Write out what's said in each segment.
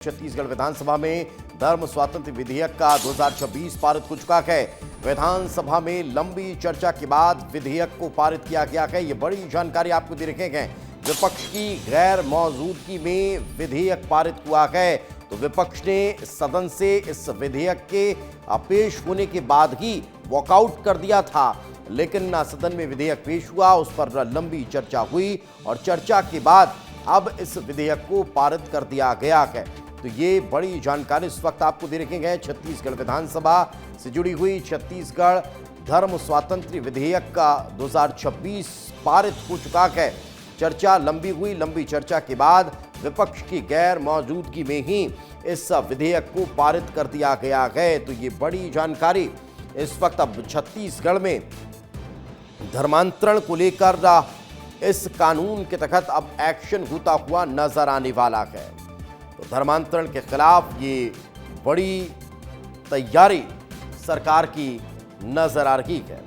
छत्तीसगढ़ विधानसभा में धर्म स्वातंत्र्य विधेयक का 2026 पारित हो चुका है। विधानसभा में लंबी चर्चा के बाद विधेयक को पारित किया गया है। ये बड़ी जानकारी आपको दे रखे हैं। विपक्ष की गैर मौजूदगी में विधेयक पारित हुआ है, तो विपक्ष ने सदन से इस विधेयक के पेश होने के बाद ही वॉकआउट कर दिया था, लेकिन सदन में विधेयक पेश हुआ, उस पर लंबी चर्चा हुई और चर्चा के बाद अब इस विधेयक को पारित कर दिया गया है। तो ये बड़ी जानकारी इस वक्त आपको दे रखे हैं छत्तीसगढ़ विधानसभा से जुड़ी हुई। छत्तीसगढ़ धर्म स्वातंत्र्य विधेयक का 2026 पारित हो चुका है। चर्चा लंबी हुई, लंबी चर्चा के बाद विपक्ष की गैर मौजूदगी में ही इस विधेयक को पारित कर दिया गया है। तो ये बड़ी जानकारी इस वक्त अब छत्तीसगढ़ में धर्मांतरण को लेकर इस कानून के तहत अब एक्शन होता हुआ नजर आने वाला है। तो धर्मांतरण के खिलाफ ये बड़ी तैयारी सरकार की नजर आ रही है।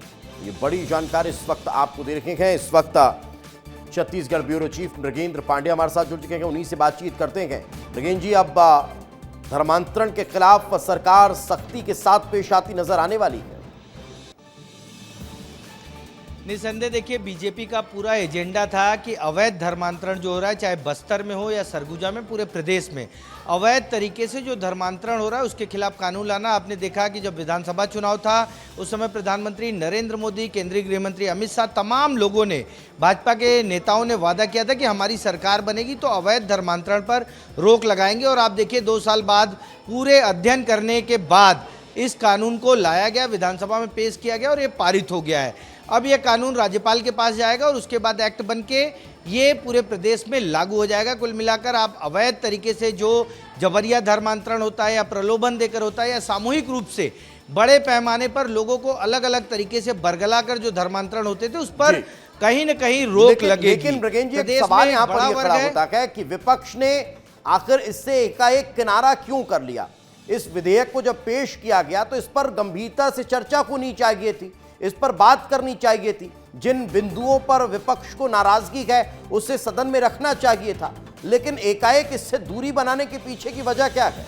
ये बड़ी जानकारी इस वक्त आपको दे रखे हैं। इस वक्त छत्तीसगढ़ ब्यूरो चीफ मृगेंद्र पांडे हमारे साथ जुड़ चुके हैं, उन्हीं से बातचीत करते हैं। मृगेंद्र जी, अब धर्मांतरण के खिलाफ सरकार सख्ती के साथ पेश आती नजर आने वाली है। निसंदेह देखिए, बीजेपी का पूरा एजेंडा था कि अवैध धर्मांतरण जो हो रहा है, चाहे बस्तर में हो या सरगुजा में, पूरे प्रदेश में अवैध तरीके से जो धर्मांतरण हो रहा है उसके खिलाफ कानून लाना। आपने देखा कि जब विधानसभा चुनाव था उस समय प्रधानमंत्री नरेंद्र मोदी, केंद्रीय गृह मंत्री अमित शाह, तमाम लोगों ने, भाजपा के नेताओं ने वादा किया था कि हमारी सरकार बनेगी तो अवैध धर्मांतरण पर रोक लगाएंगे। और आप देखिए 2 साल बाद पूरे अध्ययन करने के बाद इस कानून को लाया गया, विधानसभा में पेश किया गया और ये पारित हो गया है। अब ये कानून राज्यपाल के पास जाएगा और उसके बाद एक्ट बनके ये पूरे प्रदेश में लागू हो जाएगा। कुल मिलाकर आप अवैध तरीके से जो जबरिया धर्मांतरण होता है या प्रलोभन देकर होता है या सामूहिक रूप से बड़े पैमाने पर लोगों को अलग अलग तरीके से बरगला कर जो धर्मांतरण होते थे उस पर कहीं न कहीं रोक लगेगी। लेकिन मृगेंद्र जी, एक सवाल यहाँ पर ये खड़ा होता है कि विपक्ष ने आखिर इससे एकाएक किनारा क्यों कर लिया? इस विधेयक को जब पेश किया गया तो इस पर गंभीरता से चर्चा होनी चाहिए थी, इस पर बात करनी चाहिए थी। जिन बिंदुओं पर विपक्ष को नाराजगी है उसे सदन में रखना चाहिए था, लेकिन एकाएक इससे दूरी बनाने के पीछे की वजह क्या है?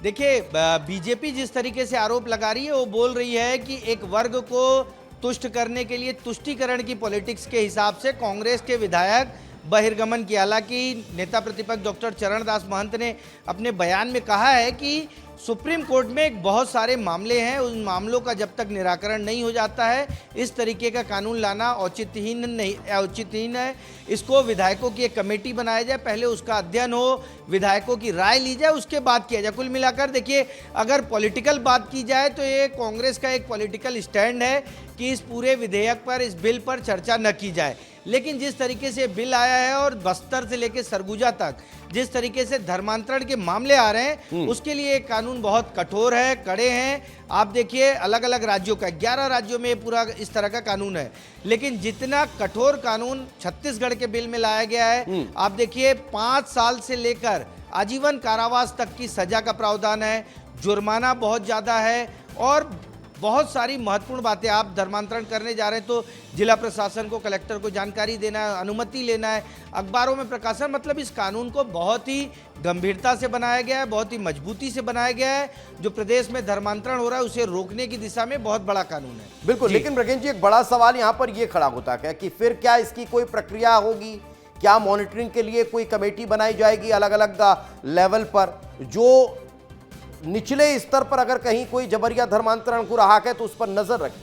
देखिए, बीजेपी जिस तरीके से आरोप लगा रही है वो बोल रही है कि एक वर्ग को तुष्ट करने के लिए तुष्टीकरण की पॉलिटिक्स के हिसाब से कांग्रेस के विधायक बहिर्गमन किया। हालांकि नेता प्रतिपक्ष डॉक्टर चरणदास महंत ने अपने बयान में कहा है कि सुप्रीम कोर्ट में बहुत सारे मामले हैं, उन मामलों का जब तक निराकरण नहीं हो जाता है इस तरीके का कानून लाना औचित्यहीन है। इसको विधायकों की एक कमेटी बनाया जाए, पहले उसका अध्ययन हो, विधायकों की राय ली जाए, उसके बाद किया जाए। कुल मिलाकर देखिए, अगर पॉलिटिकल बात की जाए तो ये कांग्रेस का एक पॉलिटिकल स्टैंड है कि इस पूरे विधेयक पर, इस बिल पर चर्चा न की जाए। लेकिन जिस तरीके से बिल आया है और बस्तर से लेकर सरगुजा तक जिस तरीके से धर्मांतरण के मामले आ रहे हैं उसके लिए कानून बहुत कठोर है, कड़े हैं। आप देखिए अलग अलग राज्यों का, 11 राज्यों में पूरा इस तरह का कानून है, लेकिन जितना कठोर कानून छत्तीसगढ़ के बिल में लाया गया है, आप देखिए 5 साल से लेकर आजीवन कारावास तक की सजा का प्रावधान है, जुर्माना बहुत ज्यादा है और बहुत सारी महत्वपूर्ण बातें। आप धर्मांतरण करने जा रहे हैं तो जिला प्रशासन को, कलेक्टर को जानकारी देना है, अनुमति लेना है, अखबारों में प्रकाशन। मतलब इस कानून को बहुत ही गंभीरता से बनाया गया है, बहुत ही मजबूती से बनाया गया है। जो प्रदेश में धर्मांतरण हो रहा है उसे रोकने की दिशा में बहुत बड़ा कानून है। बिल्कुल, लेकिन मृगेंद्र जी, एक बड़ा सवाल यहाँ पर यह खड़ा होता है कि फिर क्या इसकी कोई प्रक्रिया होगी? क्या मॉनिटरिंग के लिए कोई कमेटी बनाई जाएगी अलग अलग लेवल पर, जो निचले स्तर पर अगर कहीं कोई जबरिया धर्मांतरण को रहा है तो उस पर नजर रखें?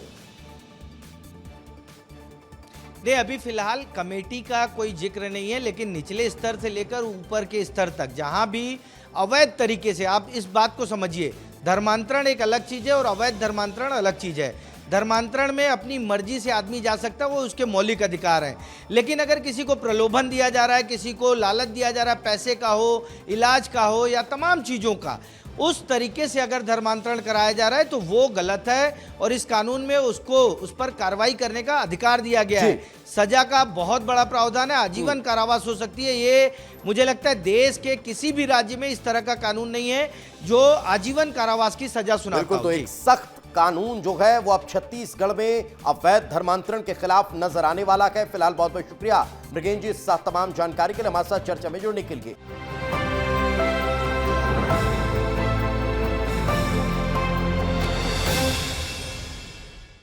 नहीं, अभी फिलहाल कमेटी का कोई जिक्र नहीं है, लेकिन निचले स्तर से लेकर ऊपर के स्तर तक जहां भी अवैध तरीके से, आप इस बात को समझिए, धर्मांतरण एक अलग चीज है और अवैध धर्मांतरण अलग चीज है। धर्मांतरण में अपनी मर्जी से आदमी जा सकता है, वो उसके मौलिक अधिकार हैं। लेकिन अगर किसी को प्रलोभन दिया जा रहा है, किसी को लालच दिया जा रहा है, पैसे का हो, इलाज का हो या तमाम चीज़ों का, उस तरीके से अगर धर्मांतरण कराया जा रहा है तो वो गलत है और इस कानून में उसको उस पर कार्रवाई करने का अधिकार दिया गया है। सजा का बहुत बड़ा प्रावधान है, आजीवन कारावास हो सकती है। ये मुझे लगता है देश के किसी भी राज्य में इस तरह का कानून नहीं है जो आजीवन कारावास की सजा सुनाता हो। तो एक सख्त कानून जो है वो अब छत्तीसगढ़ में अवैध धर्मांतरण के खिलाफ नजर आने वाला है। फिलहाल बहुत बहुत शुक्रिया मृगेंद्र जी, इस तमाम जानकारी के लिए हमारे साथ चर्चा में जुड़ने के लिए।